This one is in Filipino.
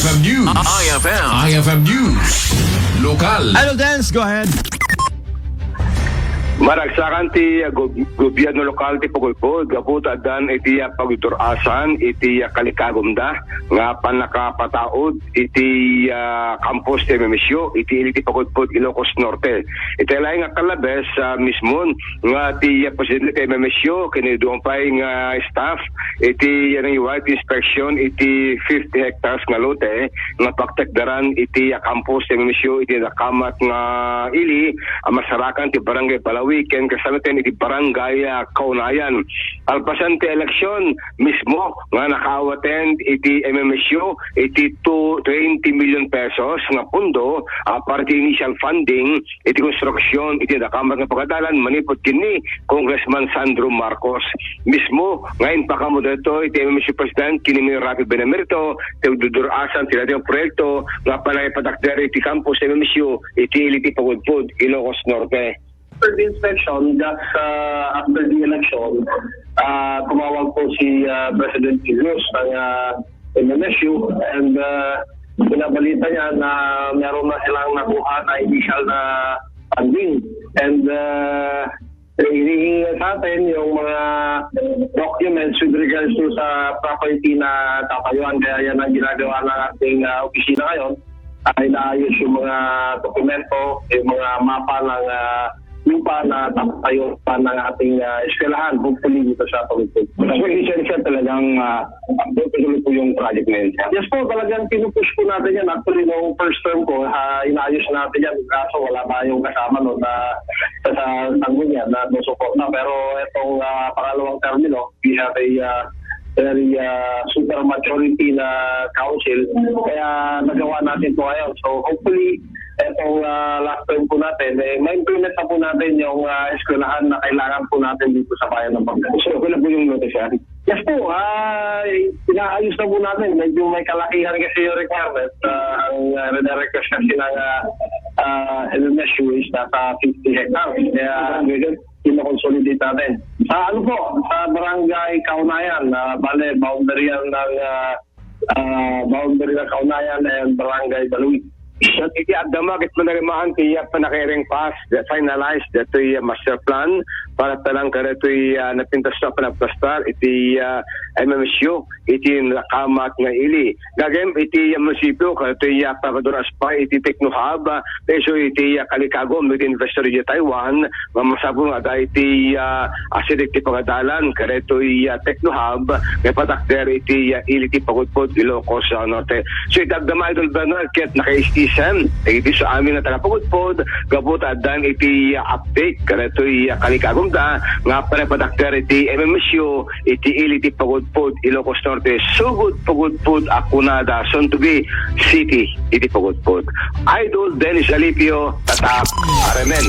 IFM News. IFM News. Lokal. Idol Dance, go ahead. Maragsakan ti gobyerno lokal ti Pagulpod, gaputa dan iti pagdurasan, iti kalikagumda, nga panakapataod, iti campus ti Memesio, iti Pagulpod, Ilocos Norte. Iti laing nga kalabes mismon, nga ti presidente ti Memesio, kiniduang pa nga staff, iti white inspection, iti 50 hectares nga lote, nga pagtakdaran, iti campus ti Memesio, iti nakamat nga ili, masarakan ti barangay Palawi, weekend kasamitin iti barangay Kaunayan. Alpasan ti eleksyon mismo nga naka-attend iti MMSU iti 20 million pesos nga pundo para ti initial funding iti konstruksyon iti nakamar nga pagkadalan manipot kini Congressman Sandro Marcos. Mismo ngayon pa kamo dito iti MMSU President kini mi Rafi Benemerito ti dudurasan ti dating proyekto nga panay patakder iti campus MMSU iti Pagulpod, Ilocos Norte. After the inspection, that's after the election, tumawag po si President Cruz ng MMSU and pinabalita niya na meron na silang nakuha na initial na funding and hinihingi sa atin yung mga documents with regards to sa property na tatayuan. Kaya yan ang ginagawa ng ating opisina ngayon ay naayos yung mga dokumento, yung mga mapa ng lupa na tayo pa ng ating eskwelahan, hopefully dito sa Pagulpod. So, essential talagang tuloy po yung project na yun. Yes po, talagang pinupush po natin yan. Actually, noong first term ko, inaayos natin yan. Kaso wala tayong kasama no, sa sanggun yan na suporta. Pero itong pangalawang term nilo, we have a very super majority na council. Kaya nagawa natin po ngayon. So, hopefully, itong last term po natin, ma-implement na po natin yung eskwelahan na kailangan po natin dito sa bayan ng Pagulpod. So, okay na po yung notice yan? Yes po, inaayos na po natin. Medyo may kalakihan kasi yung requirement. Ang request kasi ng LMSU is nasa 50 hectares. Kaya kinoconsolidate natin. Sa sa barangay Kaunayan, bale, boundary yan ng Kaunayan and barangay Palawi. So, iti adamag it manarimaan ti panakairing pass that finalized dito master plan para talang kareto'y napintas na panagplastar iti MMSU iti nakamat nga ili. Gagem iti munisipyo kareto'y pagaduras pa iti Technohub peso iti kalikagom iti investor iti Taiwan mamasabong aga iti asidik ti pagadalan kareto'y Technohub may patakder iti ili ti Pagulpod, Ilocos Norte. So itagdama idol Bernal ket naka-STSM iti sa amin na taga-Pagulpod gabuta dan iti update kareto'y kalikagom da nga panapadakter iti MMSU iti ili ti Pagulpod, Ilocos Norte, sugod Pagulpod, Akunada, soon to be city iti Pagulpod. Idol Dennis Alipio, Tatak, Aremen.